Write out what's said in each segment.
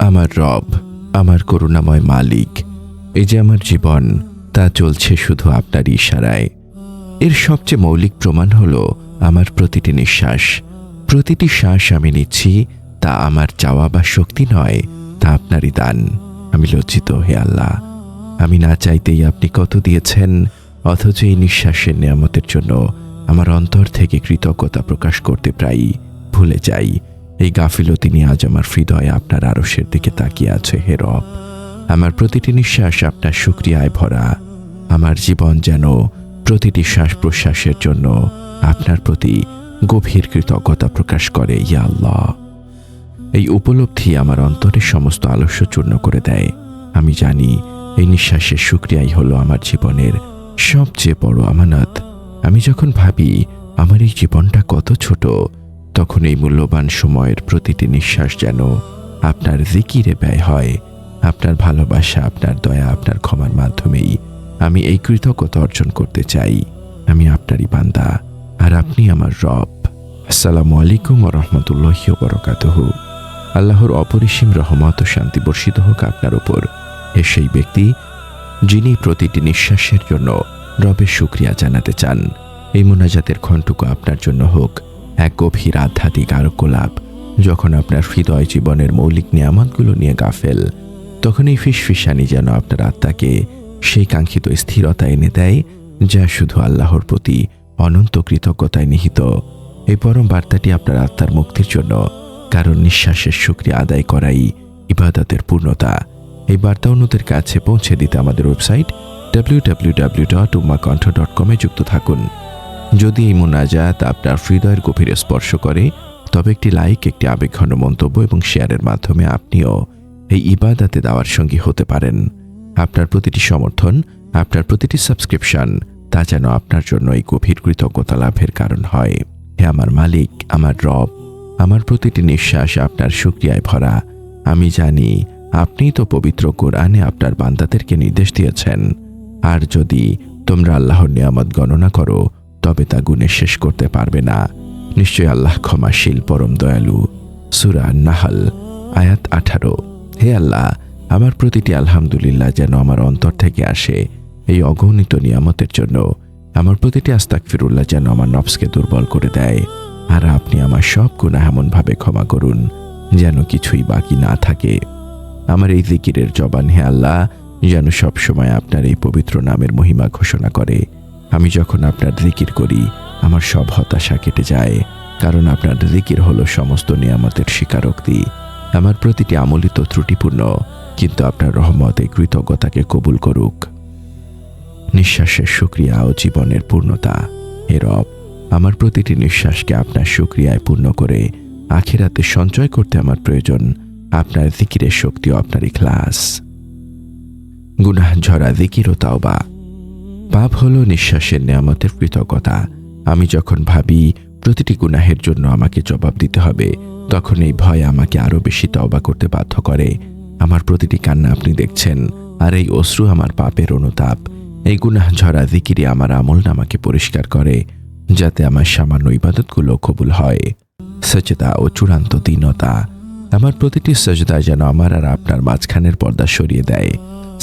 আমার রব, আমার করুণাময় মালিক, এই যে আমার জীবন, তা চলছে শুধু আপনার ইশারায়। এর সবচেয়ে মৌলিক প্রমাণ হলো আমার প্রতিটি নিঃশ্বাস। প্রতিটি শ্বাস আমি নিচ্ছি, তা আমার চাওয়া বা শক্তি নয়, তা আপনারই দান। আমি লজ্জিত, হে আল্লাহ। আমি না চাইতেই আপনি কত দিয়েছেন, অথচ এই নিঃশ্বাসের নেয়ামতের জন্য আমার অন্তর থেকে কৃতজ্ঞতা প্রকাশ করতে প্রায়ই ভুলে যাই। এই গাফিলতি নিয়ে আজ আমার হৃদয়ে আপনার আরশের দিকে তাকিয়ে আছে, হে রব। আমার প্রতিটি নিঃশ্বাস আপনার শুকরিয়ায় ভরা। আমার জীবন যেন প্রতিটি শ্বাস প্রশ্বাসের জন্য আপনার প্রতি গভীর কৃতজ্ঞতা প্রকাশ করে, ইয়া আল্লাহ। এই উপলব্ধি আমার অন্তরের সমস্ত আলস্য চূর্ণ করে দেয়। আমি জানি এই নিঃশ্বাসের শুকরিয়াই হলো আমার জীবনের সবচেয়ে বড় আমানত। আমি যখন ভাবি আমার এই জীবনটা কত ছোট, তখন এই মূল্যবান সময়ের প্রতিটি নিঃশ্বাস যেন আপনার জিকিরে ব্যয় হয়। আপনার ভালোবাসা, আপনার দয়া, আপনার ক্ষমার মাধ্যমেই আমি এই কৃতজ্ঞতা অর্জন করতে চাই। আমি আপনারই বান্দা, আর আপনি আমার রব। আসসালামু আলাইকুম ওয়া রাহমাতুল্লাহি ওয়া বারাকাতুহু। আল্লাহর অপরিসীম রহমত ও শান্তি বর্ষিত হোক আপনার উপর, হে সেই ব্যক্তি যিনি প্রতিটি নিঃশ্বাসের জন্য রবের শুকরিয়া জানাতে চান। এই মুনাজাতের ক্ষণটুকু আপনার জন্য হোক এক গভীর আধ্যাত্মিক আরোগ্যলাভ। যখন আপনার হৃদয় জীবনের মৌলিক নিয়ামতগুলো নিয়ে গাফেল, তখন এই ফিসফিসানি যেন আপনার আত্মাকে সেই কাঙ্ক্ষিত স্থিরতা এনে দেয়, যা শুধু আল্লাহর প্রতি অনন্ত কৃতজ্ঞতায় নিহিত। এই পরম বার্তাটি আপনার আত্মার মুক্তির জন্য, কারণ নিঃশ্বাসের শুকরিয়া আদায় করাই ইবাদতের পূর্ণতা। এই বার্তা অন্যদের কাছে পৌঁছে দিতে আমাদের ওয়েবসাইট www.ummahkonth.com যুক্ত থাকুন। যদি এই মুনাজাত আপনার হৃদয়ের গভীরে স্পর্শ করে, তবে একটি লাইক, একটি আবেগঘন মন্তব্য এবং শেয়ারের মাধ্যমে আপনিও এই ইবাদতে দাওয়ার সঙ্গী হতে পারেন। আপনার প্রতিটি সমর্থন, আপনার প্রতিটি সাবস্ক্রিপশন, তা যেন আপনার জন্য এই গভীর কৃতজ্ঞতা লাভের কারণ হয়। হে আমার মালিক, আমার রব, আমার প্রতিটি নিঃশ্বাস আপনার শুকরিয়ায় ভরা। আমি জানি আপনি তো পবিত্র কোরআনে আপনার বান্দাদেরকে নির্দেশ দিয়েছেন, আর যদি তোমরা আল্লাহর নিয়ামত গণনা করো তবে তা গুণে শেষ করতে পারবে না। নিশ্চয়ই আল্লাহ ক্ষমাশীল, পরম দয়ালু। সূরা নাহল আয়াত 18। হে আল্লাহ, আমার প্রতিটি আলহামদুলিল্লাহ যেন আমার অন্তর থেকে আসে এই অগণিত নিয়ামতের জন্য। আমার প্রতিটি আস্তাগফিরুল্লাহ যেন আমার নফসকে দুর্বল করে দেয়, আর আপনি আমার সব গুনাহ এমনভাবে ক্ষমা করুন যেন কিছুই বাকি না থাকে। আমার এই জিকিরের জবান, হে আল্লাহ, যেন সবসময় আপনার এই পবিত্র নামের মহিমা ঘোষণা করে। আমি যখন আপনার জিকির করি, আমার সব হতাশা কেটে যায়, কারণ আপনার জিকির হলো সমস্ত নিয়ামতের স্বীকারোক্তি। আমার প্রতিটি আমলিত ত্রুটিপূর্ণ, কিন্তু আপনার রহমত এই কৃতজ্ঞতাকে কবুল করুক। নিঃশ্বাসের শুকরিয়া ও জীবনের পূর্ণতা। হে রব, আমার প্রতিটি নিঃশ্বাসকে আপনার শুকরিয়ায় পূর্ণ করে আখিরাতে সঞ্চয় করতে আমার প্রয়োজন আপনার জিকিরের শক্তি ও আপনার ইখলাস। গুনাহ ঝরা জিকির ও তাওবা। পাপ হলো নিঃশ্বাসের নিয়ামতের কৃতজ্ঞতা। আমি যখন ভাবি প্রতিটি গুনাহের জন্য আমাকে জবাব দিতে হবে, তখন এই ভয় আমাকে আরো বেশি তওবা করতে বাধ্য করে। আমার প্রতিটি কান্না আপনি দেখছেন, আর এই অশ্রু আমার পাপের অনুতাপ। এই গুনাহ ঝরা জিকিরে আমার আমলনামাকে পরিষ্কার করে, যাতে আমার সামান্য ইবাদতগুলো কবুল হয়। সাজদা ও চূড়ান্ত দীনতা। আমার প্রতিটি সাজদা যেন আমার আর আপনার মাঝখানের পর্দা সরিয়ে দেয়।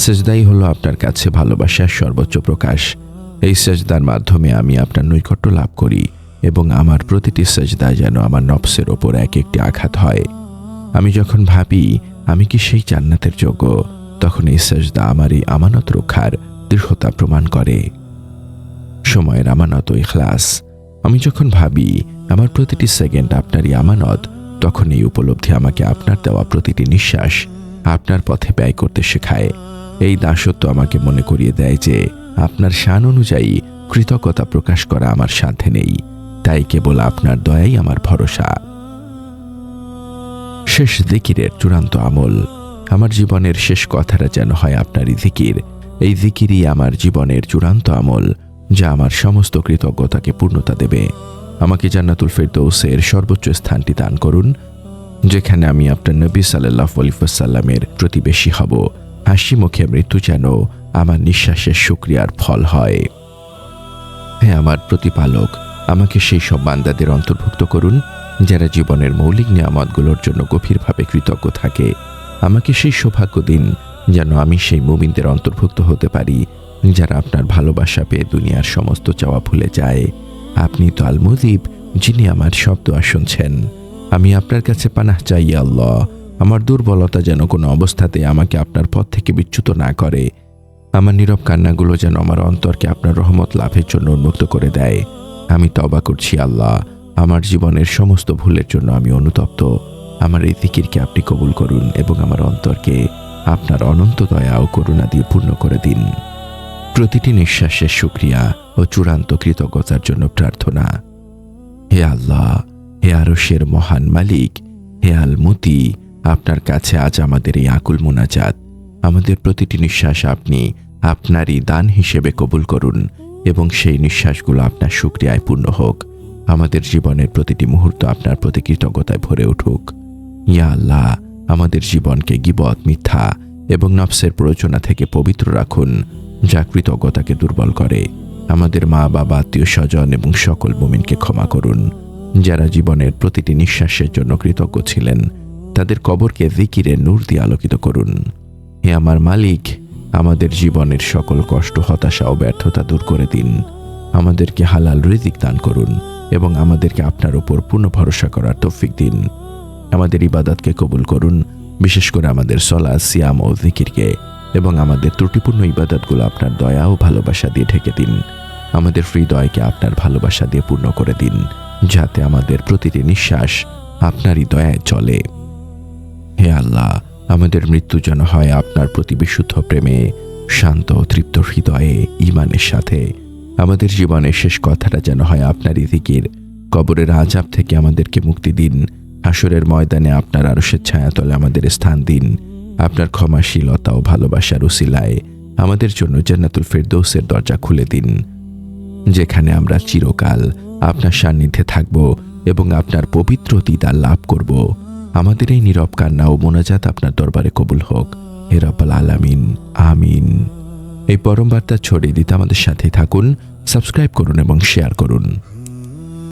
সাজদাই হলো আপনার কাছে ভালোবাসার সর্বোচ্চ প্রকাশ। এই সাজদার মাধ্যমে আমি আপনার নৈকট্য লাভ করি, এবং আমার প্রতিটি সাজদা যেন আমার নফসের ওপর এক একটি আঘাত হয়। আমি যখন ভাবি আমি কি সেই জান্নাতের যোগ্য, তখন এই সাজদা আমার এই আমানত রক্ষার দৃঢ়তা প্রমাণ করে। সময়ের আমানত ও ইখলাস। আমি যখন ভাবি আমার প্রতিটি সেকেন্ড আপনারই আমানত, তখন এই উপলব্ধি আমাকে আপনার দেওয়া প্রতিটি নিঃশ্বাস আপনার পথে ব্যয় করতে শেখায়। এই দাসত্ব আমাকে মনে করিয়ে দেয় যে আপনার শান অনুযায়ী কৃতজ্ঞতা প্রকাশ করা আমার সাধ্যে নেই, তাই কেবল আপনার দয়াই আমার ভরসা। শেষ জিকিরের চূড়ান্ত আমল। আমার জীবনের শেষ কথাটা যেন হয় আপনারই জিকির। এই জিকিরই আমার জীবনের চূড়ান্ত আমল, যা আমার সমস্ত কৃতজ্ঞতাকে পূর্ণতা দেবে। আমাকে জান্নাতুল ফেরদৌসের সর্বোচ্চ স্থানটি দান করুন, যেখানে আমি আপনার নবী সাল্লাল্লাহু আলাইহি ওয়াসাল্লামের প্রতিবেশী হব। হাসি মুখে মৃত্যু যেন আমার নিঃশ্বাসের শুকরিয়ার ফল হয়। হে আমার প্রতিপালক, আমাকে সেই সব বান্দাদের অন্তর্ভুক্ত করুন যারা জীবনের মৌলিক নিয়ামতগুলোর জন্য গভীরভাবে কৃতজ্ঞ থাকে। আমাকে সেই সৌভাগ্য দিন যেন আমি সেই মুমিনদের অন্তর্ভুক্ত হতে পারি যারা আপনার ভালোবাসা পেয়ে দুনিয়ার সমস্ত চাওয়া ভুলে যায়। আপনি তো আল মুজিব, যিনি আমার সব দোয়া শুনছেন। আমি আপনার কাছে পানাহ চাই আল্লাহ, আমার দুর্বলতা যেন কোনো অবস্থাতে আমাকে আপনার পথ থেকে বিচ্যুত না করে। আমার নীরব কান্নাগুলো যেন আমার অন্তরকে আপনার রহমত লাভের জন্য উন্মুক্ত করে দেয়। আমি তওবা করছি আল্লাহ, আমার জীবনের সমস্ত ভুলের জন্য আমি অনুতপ্ত। আমার এই জিকিরকে আপনি কবুল করুন এবং আমার অন্তরকে আপনার অনন্ত দয়া ও করুণা দিয়ে পূর্ণ করে দিন। প্রতিটি নিঃশ্বাসের শুকরিয়া ও চূড়ান্ত কৃতজ্ঞতার জন্য প্রার্থনা। হে আল্লাহ, হে আরশের মহান মালিক, হে আল মুতি, আপনার কাছে আজ আমাদের এই আকুল মুনাজাত। আমাদের প্রতিটি নিঃশ্বাস আপনি আপনারই দান হিসেবে কবুল করুন এবং সেই নিঃশ্বাসগুলো আপনার শুকরিয়ায় পূর্ণ হোক। আমাদের জীবনের প্রতিটি মুহূর্ত আপনার প্রতি কৃতজ্ঞতায় ভরে উঠুক। ইয়া আল্লাহ, আমাদের জীবনকে গীবত, মিথ্যা এবং নফসের প্ররোচনা থেকে পবিত্র রাখুন, যা কৃতজ্ঞতাকে দুর্বল করে। আমাদের মা বাবা, আত্মীয় স্বজন এবং সকল মুমিনকে ক্ষমা করুন যারা জীবনের প্রতিটি নিঃশ্বাসের জন্য কৃতজ্ঞ ছিলেন। তাদের কবরকে জিকিরের নূর দিয়ে আলোকিত করুন। হে আমার মালিক, আমাদের জীবনের সকল কষ্ট, হতাশা ও ব্যর্থতা দূর করে দিন। আমাদেরকে হালাল রিজিক দান করুন এবং আমাদেরকে আপনার উপর পূর্ণ ভরসা করার তৌফিক দিন। আমাদের ইবাদতকে কবুল করুন, বিশেষ করে আমাদের সলাত, সিয়াম ও জিকিরকে, এবং আমাদের ত্রুটিপূর্ণ ইবাদতগুলো আপনার দয়া ও ভালোবাসা দিয়ে ঢেকে দিন। আমাদের হৃদয়কে আপনার ভালোবাসা দিয়ে পূর্ণ করে দিন, যাতে আমাদের প্রতিটি নিঃশ্বাস আপনারই দয়ায় চলে। হে আল্লাহ, আমাদের মৃত্যু যেন হয় আপনার প্রতি বিশুদ্ধ প্রেমে, শান্ত ও তৃপ্ত হৃদয়ে, ঈমানের সাথে। আমাদের জীবনের শেষ কথাটা যেন হয় আপনারই জিকির। কবরের আযাব থেকে আমাদেরকে মুক্তি দিন। হাসরের ময়দানে আপনার আরশের ছায়াতলে আমাদের স্থান দিন। আপনার ক্ষমাশীলতা ও ভালোবাসার উসিলায় আমাদের জন্য জান্নাতুল ফেরদৌসের দরজা খুলে দিন, যেখানে আমরা চিরকাল আপনার সান্নিধ্যে থাকব এবং আপনার পবিত্র দিদার লাভ করব। আমাদের এই নীরব কান্না ও মোনাজাত আপনার দরবারে কবুল হোক, হে রাব্বুল আলামিন। আমিন। এই পরম বার্তা ছড়িয়ে দিতে আমাদের সাথে থাকুন, সাবস্ক্রাইব করুন এবং শেয়ার করুন।